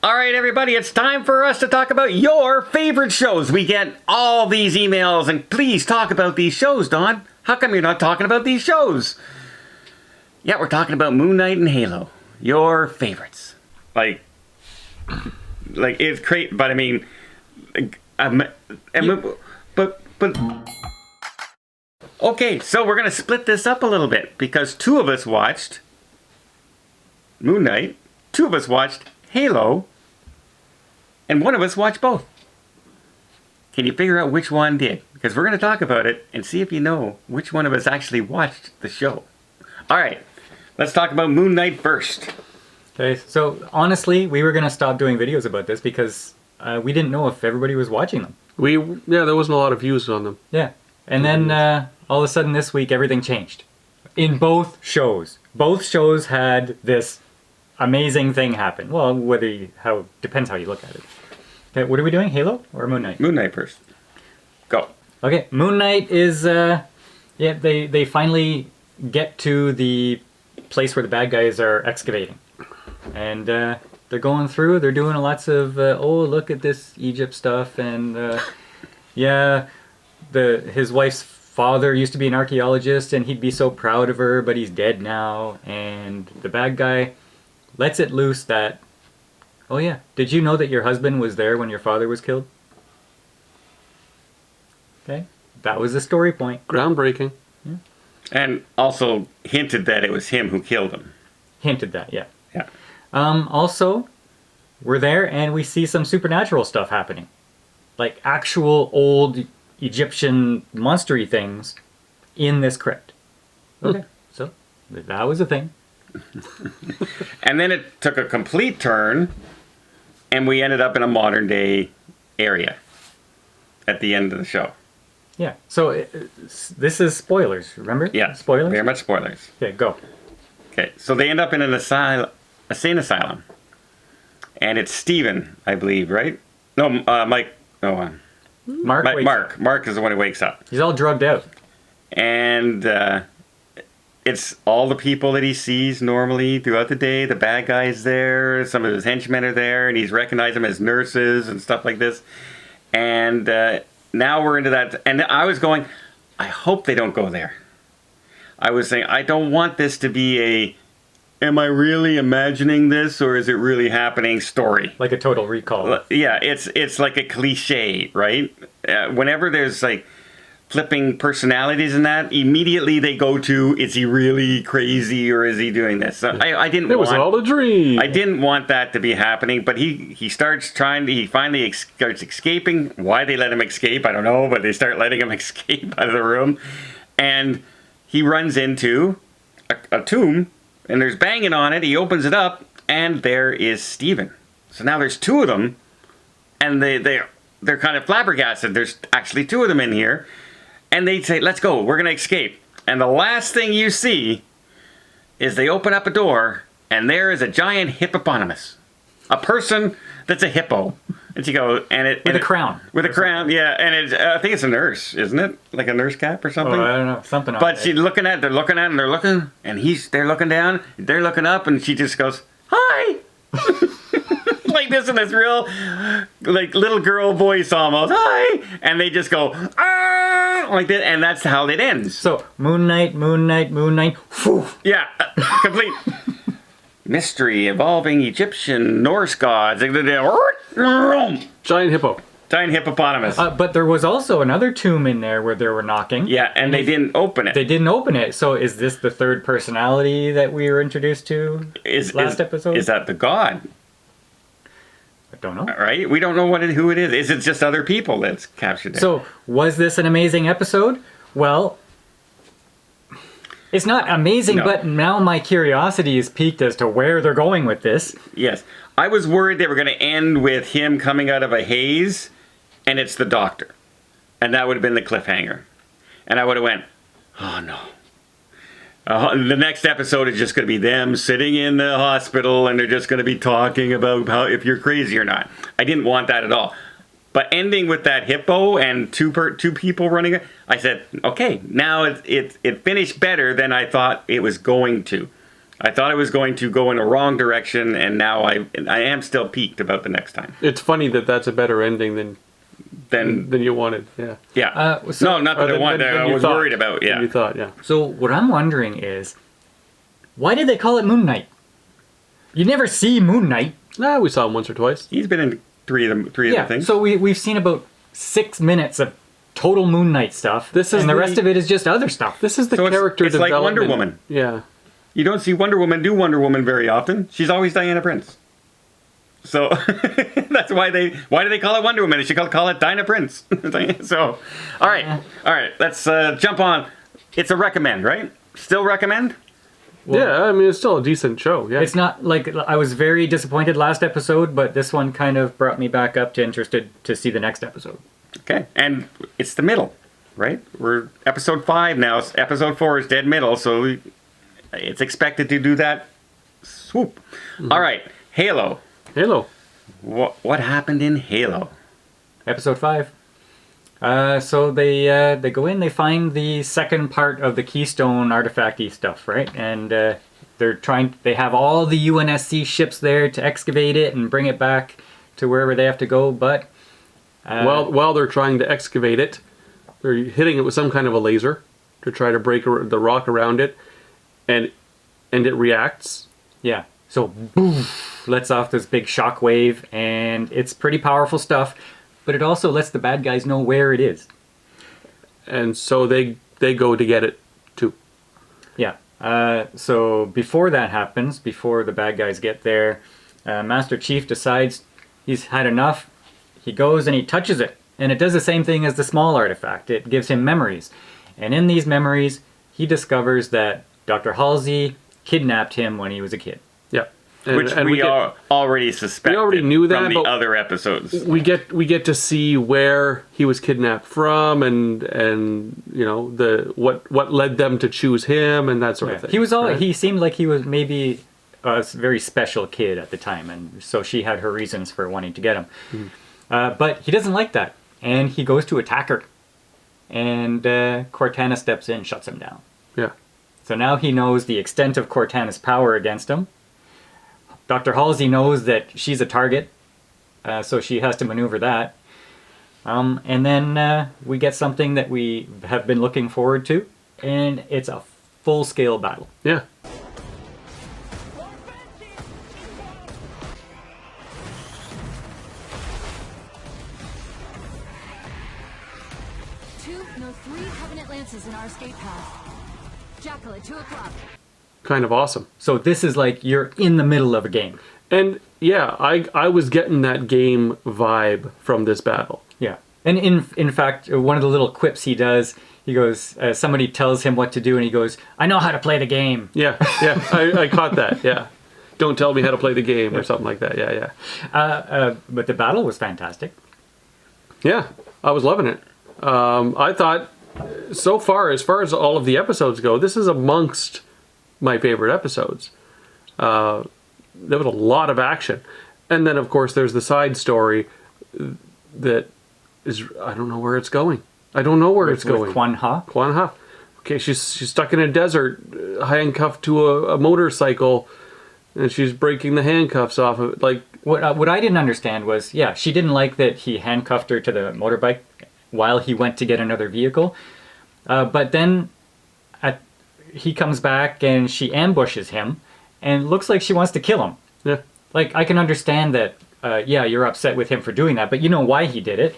All right, everybody, it's time for us to talk about your favorite shows. We get all these emails, and please talk about these shows, Don. How come you're not talking about these shows? Yeah, we're talking about Moon Knight and Halo. Your favorites. Like it's great, but I mean, but okay, so we're gonna split this up a little bit because two of us watched Moon Knight, two of us watched Halo, and one of us watched both. Can you figure out which one did? Because we're going to talk about it and see if you know which one of us actually watched the show. All right, let's talk about Moon Knight first. Okay, so honestly, we were going to stop doing videos about this because we didn't know if everybody was watching them. There wasn't a lot of views on them. Yeah, and then all of a sudden this week everything changed. In both shows. Both shows had this amazing thing happen. Well, depends how you look at it. Okay, what are we doing? Halo or Moon Knight? Moon Knight first. Go. Okay, Moon Knight is they finally get to the place where the bad guys are excavating. And they're going through, they're doing lots of look at this Egypt stuff, and his wife's father used to be an archaeologist and he'd be so proud of her, but he's dead now, and the bad guy lets it loose that, oh yeah, did you know that your husband was there when your father was killed? Okay, that was the story point. Groundbreaking. Yeah. And also hinted that it was him who killed him. Hinted that, yeah. Yeah. Also, we're there and we see some supernatural stuff happening. Like actual old Egyptian monstery things in this crypt. Okay, so that was a thing. And then it took a complete turn, and we ended up in a modern day area at the end of the show. Yeah, so this is spoilers, remember? Yeah, spoilers? very much spoilers. Okay, go. Okay, so they end up in an insane asylum. And it's Steven, I believe, right? No, Mike. No, Mark is the one who wakes up. He's all drugged out. And it's all the people that he sees normally throughout the day. The bad guy's there. Some of his henchmen are there. And he's recognized them as nurses and stuff like this. And now we're into that. And I was going, I hope they don't go there. I was saying, I don't want this to be am I really imagining this or is it really happening story? Like a Total Recall. Yeah, it's like a cliche, right? Whenever there's like flipping personalities in that, immedately they go to, is he really crazy or is he doing this? So I didn't It was all a dream. I didn't want that to be happening, but he finally starts escaping. Why they let him escape, I don't know, but they start letting him escape out of the room. And he runs into a tomb, and there's banging on it. He opens it up, and there is Steven. So now there's two of them, and they're kind of flabbergasted. There's actually two of them in here. And they say, let's go, we're going to escape. And the last thing you see is they open up a door, and there is a giant hippopotamus. A person that's a hippo. And she goes, with a crown. With a crown, yeah. And I think it's a nurse, isn't it? Like a nurse cap or something? Oh, I don't know. Something. But she's looking at, they're looking, and they're looking down, they're looking up, and she just goes, hi! Like this in this real, like little girl voice almost, hi! And they just go, ah! Like that, and that's how it ends. So, Moon Knight, whew. Yeah, complete. Mystery, evolving Egyptian, Norse gods. Giant hippo. Giant hippopotamus. But there was also another tomb in there where they were knocking. Yeah, and they didn't open it. They didn't open it. So is this the third personality that we were introduced to last episode? Is that the god? I don't know. Right? We don't know who it is. Is it just other people that's captured there? So, was this an amazing episode? Well, it's not amazing, but now my curiosity is piqued as to where they're going with this. Yes. I was worried they were going to end with him coming out of a haze, and it's the doctor. And that would have been the cliffhanger. And I would have went, oh no. The next episode is just going to be them sitting in the hospital, and they're just going to be talking about how if you're crazy or not. I didn't want that at all. But ending with that hippo and two people running, I said, okay, now it finished better than I thought it was going to. I thought it was going to go in a wrong direction, and now I am still piqued about the next time. It's funny that that's a better ending than you wanted. Yeah. Yeah. So- no, not that I wanted. than I you was thought. worried about. Than Yeah. you thought, yeah. So what I'm wondering is, why did they call it Moon Knight? You never see Moon Knight. Nah, we saw him once or twice. He's been in three of the things. So we've seen about 6 minutes of total Moon Knight stuff. This is and the the- rest of it is just other stuff. This is the So character it's like development. Wonder Woman. Yeah. You don't see Wonder Woman do Wonder Woman very often. She's always Diana Prince. So that's why do they call it Wonder Woman? They should call it Dinah Prince. So, all right, let's jump on. It's a recommend, right? Still recommend? Yeah, I mean, it's still a decent show. Yeah. It's not like I was very disappointed last episode, but this one kind of brought me back up to interested to see the next episode. Okay, and it's the middle, right? We're episode 5 now. Episode 4 is dead middle, so it's expected to do that swoop. All right, Halo. Halo. What happened in Halo? Episode 5. So they go in, they find the second part of the Keystone artifacty stuff, right? And they have all the UNSC ships there to excavate it and bring it back to wherever they have to go, but While they're trying to excavate it, they're hitting it with some kind of a laser to try to break the rock around it, and it reacts. yeah. So boom, lets off this big shock wave, and it's pretty powerful stuff, but it also lets the bad guys know where it is. And so they go to get it too. Yeah. So before that happens, before the bad guys get there, Master Chief decides he's had enough. He goes and he touches it, and it does the same thing as the small artifact. It gives him memories. And in these memories, he discovers that Dr. Halsey kidnapped him when he was a kid. Yeah. Which we already suspected. We already knew that, from the but other episodes. we get to see where he was kidnapped from, and you know what led them to choose him and that sort of thing. He was right? he seemed like he was maybe a very special kid at the time, and so she had her reasons for wanting to get him. But he doesn't like that, and he goes to attack her, and Cortana steps in, shuts him down. Yeah. So now he knows the extent of Cortana's power against him. Dr. Halsey knows that she's a target, so she has to maneuver that. And then we get something that we have been looking forward to, and it's a full-scale battle. Yeah. Three Covenant Lances in our escape path. Jackal at 2 o'clock. Kind of awesome. So this is like you're in the middle of a game. And yeah, I was getting that game vibe from this battle. Yeah. And in fact, one of the little quips he does, he goes, somebody tells him what to do, and he goes, "I know how to play the game." Yeah, I caught that. Yeah, don't tell me how to play the game or something like that. Yeah. But the battle was fantastic. Yeah, I was loving it. I thought, so far as all of the episodes go, this is amongst my favorite episodes. There was a lot of action. And then, of course, there's the side story that is, I don't know where it's going. I don't know where it's going. With Kwan Ha? Kwan Ha. Okay, she's stuck in a desert, handcuffed to a motorcycle, and she's breaking the handcuffs off of it. Like, What I didn't understand was, yeah, she didn't like that he handcuffed her to the motorbike while he went to get another vehicle. But then he comes back and she ambushes him, and it looks like she wants to kill him. yeah. Like, I can understand that, yeah, you're upset with him for doing that, but you know why he did it.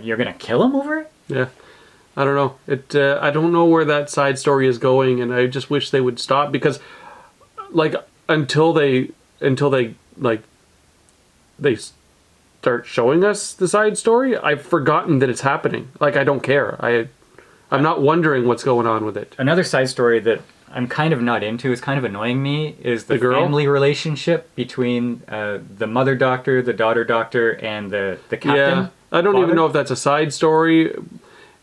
You're going to kill him over it? Yeah, I don't know. I don't know where that side story is going, and I just wish they would stop because, like, until they like they start showing us the side story, I've forgotten that it's happening. Like, I don't care. I'm not wondering what's going on with it. Another side story that I'm kind of not into, is kind of annoying me, is the girl? family relationship between the mother doctor, the daughter doctor, and the captain. Yeah, I don't even father. know if that's a side story.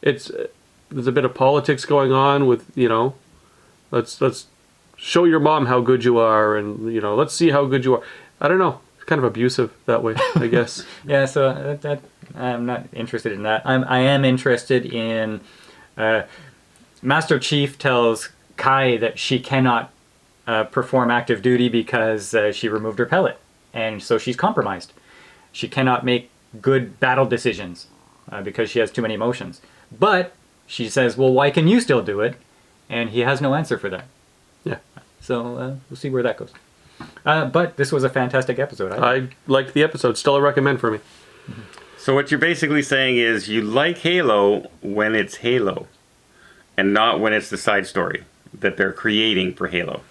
There's a bit of politics going on with, you know, let's show your mom how good you are, and, you know, let's see how good you are. I don't know. It's kind of abusive that way, I guess. Yeah, so that I'm not interested in that. I am interested in Master Chief tells Kai that she cannot perform active duty because she removed her pellet, and so she's compromised. She cannot make good battle decisions because she has too many emotions. But she says, well, why can you still do it? And he has no answer for that. Yeah. So we'll see where that goes. But this was a fantastic episode. I liked the episode. Still a recommend for me. So what you're basically saying is you like Halo when it's Halo, and not when it's the side story that they're creating for Halo.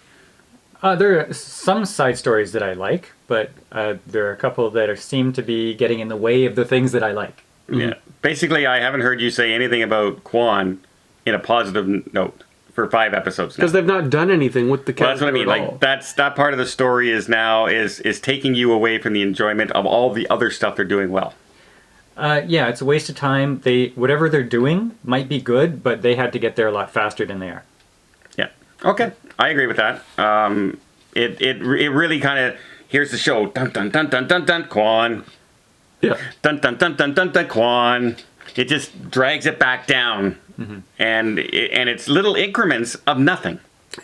There are some side stories that I like, but there are a couple that seem to be getting in the way of the things that I like. Yeah. Basically, I haven't heard you say anything about Quan in a positive note for 5 episodes now. Because they've not done anything with the Well, that's character what I mean. at all. Like that part of the story is now is taking you away from the enjoyment of all the other stuff they're doing well. Yeah, it's a waste of time. Whatever they're doing might be good, but they had to get there a lot faster than they are. Yeah. Okay. I agree with that. It really kind of, here's the show. Dun dun dun dun dun dun Quan. Yeah. Dun dun dun dun dun dun Quan. It just drags it back down, and it's little increments of nothing.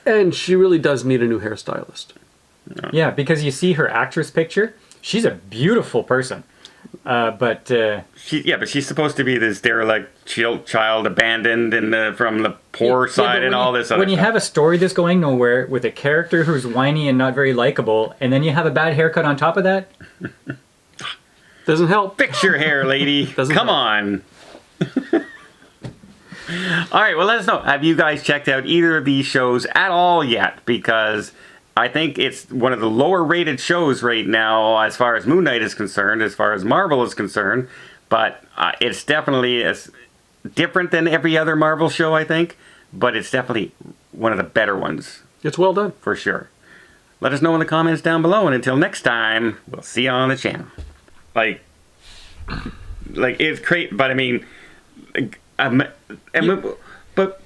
And she really does need a new hairstylist. Yeah, because you see her actress picture. She's a beautiful person. But But she's supposed to be this derelict child abandoned from the poor side and all this other when you stuff. have a story that's going nowhere with a character who's whiny and not very likable, and then you have a bad haircut on top of that, Doesn't help. Fix your hair, lady. Doesn't Come help. on. All right, well, let us know. Have you guys checked out either of these shows at all yet? Because I think it's one of the lower rated shows right now as far as Moon Knight is concerned, as far as Marvel is concerned. But it's definitely different than every other Marvel show, I think. But it's definitely one of the better ones, It's well done. for sure. Let us know in the comments down below. And until next time, we'll see you on the channel. Like it's great, but I mean, but